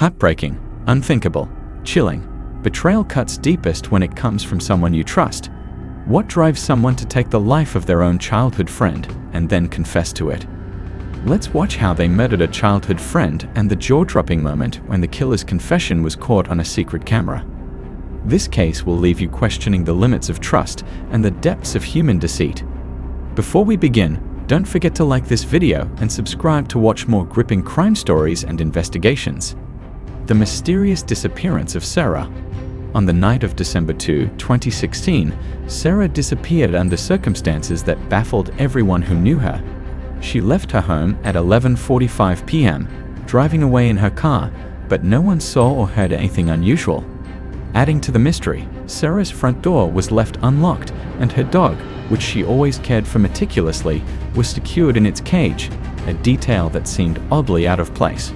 Heartbreaking, unthinkable, chilling. Betrayal cuts deepest when it comes from someone you trust. What drives someone to take the life of their own childhood friend and then confess to it? Let's watch how they murdered a childhood friend and the jaw-dropping moment when the killer's confession was caught on a secret camera. This case will leave you questioning the limits of trust and the depths of human deceit. Before we begin, don't forget to like this video and subscribe to watch more gripping crime stories and investigations. The mysterious disappearance of Sarah. On the night of December 2, 2016, Sarah disappeared under circumstances that baffled everyone who knew her. She left her home at 11:45 p.m., driving away in her car, but no one saw or heard anything unusual. Adding to the mystery, Sarah's front door was left unlocked and her dog, which she always cared for meticulously, was secured in its cage, a detail that seemed oddly out of place.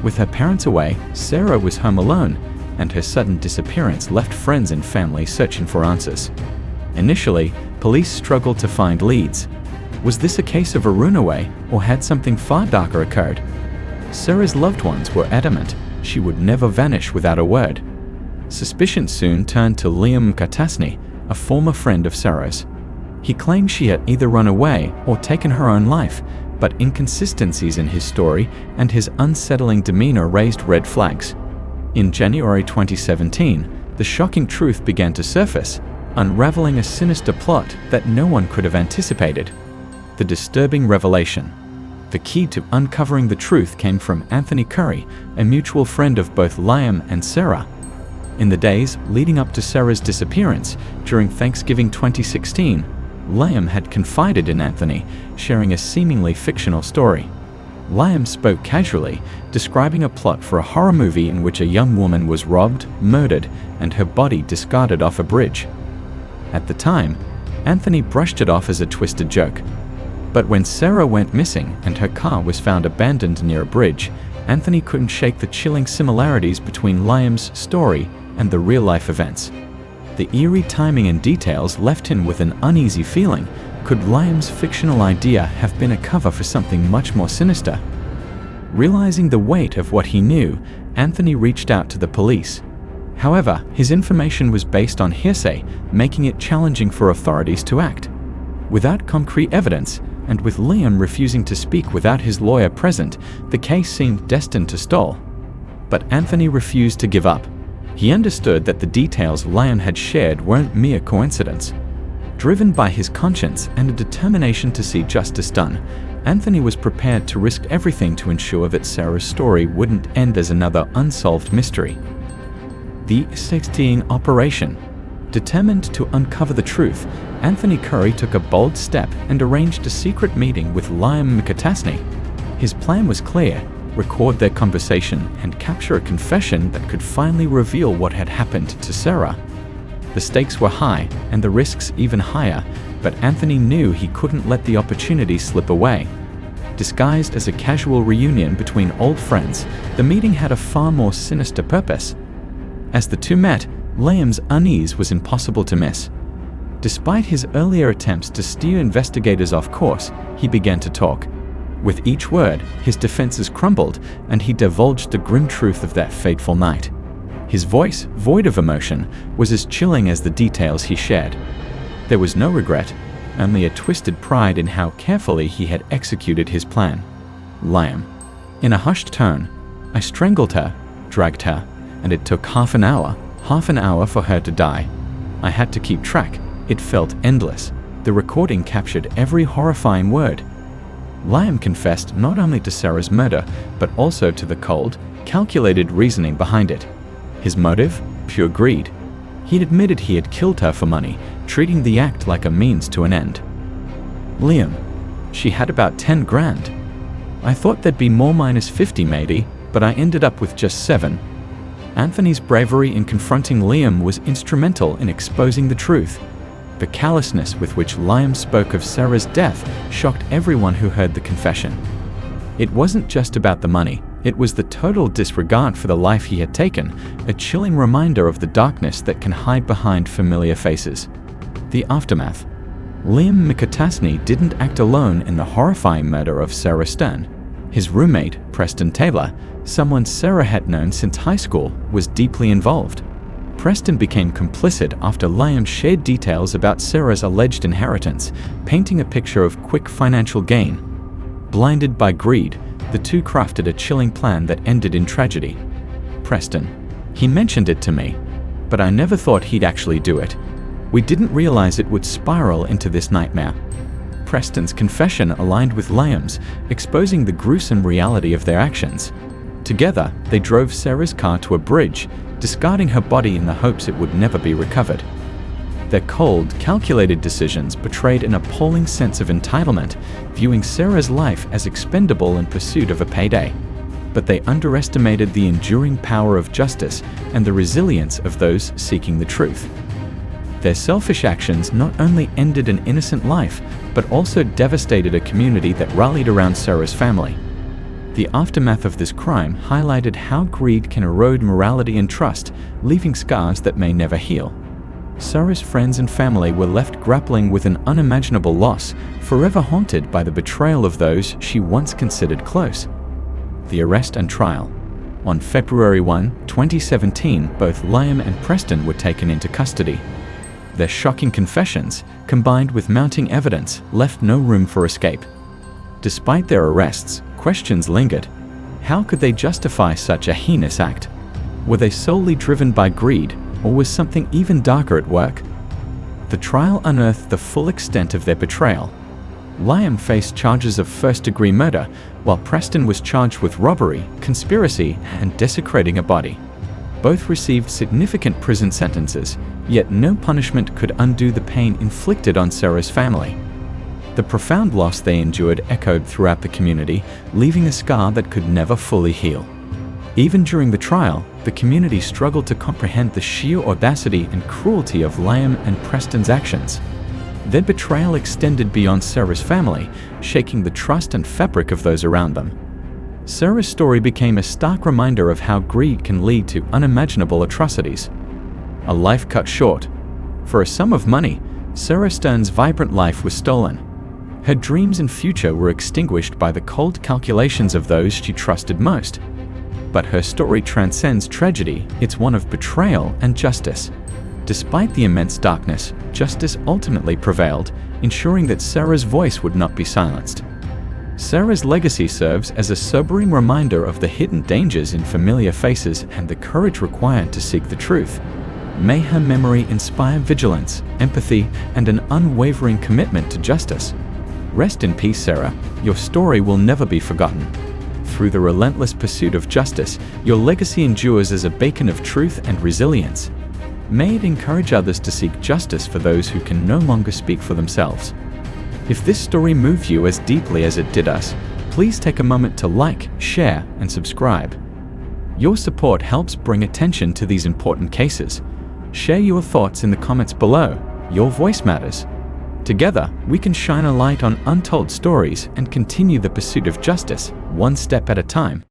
With her parents away, Sarah was home alone, and her sudden disappearance left friends and family searching for answers. Initially, police struggled to find leads. Was this a case of a runaway, or had something far darker occurred? Sarah's loved ones were adamant she would never vanish without a word. Suspicion soon turned to Liam McAtasney, a former friend of Sarah's. He claimed she had either run away or taken her own life, but inconsistencies in his story and his unsettling demeanor raised red flags. In January 2017, the shocking truth began to surface, unraveling a sinister plot that no one could have anticipated. The disturbing revelation. The key to uncovering the truth came from Anthony Curry, a mutual friend of both Liam and Sarah. In the days leading up to Sarah's disappearance, during Thanksgiving 2016, Liam had confided in Anthony, sharing a seemingly fictional story. Liam spoke casually, describing a plot for a horror movie in which a young woman was robbed, murdered, and her body discarded off a bridge. At the time, Anthony brushed it off as a twisted joke. But when Sarah went missing and her car was found abandoned near a bridge, Anthony couldn't shake the chilling similarities between Liam's story and the real-life events. The eerie timing and details left him with an uneasy feeling. Could Liam's fictional idea have been a cover for something much more sinister? Realizing the weight of what he knew, Anthony reached out to the police. However, his information was based on hearsay, making it challenging for authorities to act. Without concrete evidence, and with Liam refusing to speak without his lawyer present, the case seemed destined to stall. But Anthony refused to give up. He understood that the details Liam had shared weren't mere coincidence. Driven by his conscience and a determination to see justice done, Anthony was prepared to risk everything to ensure that Sarah's story wouldn't end as another unsolved mystery. The sting operation. Determined to uncover the truth, Anthony Curry took a bold step and arranged a secret meeting with Liam McAtasney. His plan was clear: record their conversation and capture a confession that could finally reveal what had happened to Sarah. The stakes were high and the risks even higher, but Anthony knew he couldn't let the opportunity slip away. Disguised as a casual reunion between old friends, the meeting had a far more sinister purpose. As the two met, Liam's unease was impossible to miss. Despite his earlier attempts to steer investigators off course, he began to talk. With each word, his defenses crumbled, and he divulged the grim truth of that fateful night. His voice, void of emotion, was as chilling as the details he shared. There was no regret, only a twisted pride in how carefully he had executed his plan. Liam. In a hushed tone, I strangled her, dragged her, and it took half an hour for her to die. I had to keep track. It felt endless. The recording captured every horrifying word. Liam confessed not only to Sarah's murder, but also to the cold, calculated reasoning behind it. His motive? Pure greed. He'd admitted he had killed her for money, treating the act like a means to an end. Liam. She had about 10 grand. I thought there'd be more, minus 50 maybe, but I ended up with just 7. Anthony's bravery in confronting Liam was instrumental in exposing the truth. The callousness with which Liam spoke of Sarah's death shocked everyone who heard the confession. It wasn't just about the money, it was the total disregard for the life he had taken, a chilling reminder of the darkness that can hide behind familiar faces. The aftermath. Liam McAtasney didn't act alone in the horrifying murder of Sarah Stern. His roommate, Preston Taylor, someone Sarah had known since high school, was deeply involved. Preston became complicit after Liam shared details about Sarah's alleged inheritance, painting a picture of quick financial gain. Blinded by greed, the two crafted a chilling plan that ended in tragedy. Preston: "He mentioned it to me, but I never thought he'd actually do it. We didn't realize it would spiral into this nightmare." Preston's confession aligned with Liam's, exposing the gruesome reality of their actions. Together, they drove Sarah's car to a bridge, discarding her body in the hopes it would never be recovered. Their cold, calculated decisions betrayed an appalling sense of entitlement, viewing Sarah's life as expendable in pursuit of a payday. But they underestimated the enduring power of justice and the resilience of those seeking the truth. Their selfish actions not only ended an innocent life, but also devastated a community that rallied around Sarah's family. The aftermath of this crime highlighted how greed can erode morality and trust, leaving scars that may never heal. Sarah's friends and family were left grappling with an unimaginable loss, forever haunted by the betrayal of those she once considered close. The arrest and trial. On February 1, 2017, both Liam and Preston were taken into custody. Their shocking confessions, combined with mounting evidence, left no room for escape. Despite their arrests, questions lingered. How could they justify such a heinous act? Were they solely driven by greed, or was something even darker at work? The trial unearthed the full extent of their betrayal. Liam faced charges of first-degree murder, while Preston was charged with robbery, conspiracy, and desecrating a body. Both received significant prison sentences, yet no punishment could undo the pain inflicted on Sarah's family. The profound loss they endured echoed throughout the community, leaving a scar that could never fully heal. Even during the trial, the community struggled to comprehend the sheer audacity and cruelty of Liam and Preston's actions. Their betrayal extended beyond Sarah's family, shaking the trust and fabric of those around them. Sarah's story became a stark reminder of how greed can lead to unimaginable atrocities. A life cut short. For a sum of money, Sarah Stern's vibrant life was stolen. Her dreams and future were extinguished by the cold calculations of those she trusted most. But her story transcends tragedy. It's one of betrayal and justice. Despite the immense darkness, justice ultimately prevailed, ensuring that Sarah's voice would not be silenced. Sarah's legacy serves as a sobering reminder of the hidden dangers in familiar faces and the courage required to seek the truth. May her memory inspire vigilance, empathy, and an unwavering commitment to justice. Rest in peace, Sarah. Your story will never be forgotten. Through the relentless pursuit of justice, your legacy endures as a beacon of truth and resilience. May it encourage others to seek justice for those who can no longer speak for themselves. If this story moved you as deeply as it did us, please take a moment to like, share, and subscribe. Your support helps bring attention to these important cases. Share your thoughts in the comments below. Your voice matters. Together, we can shine a light on untold stories and continue the pursuit of justice, one step at a time.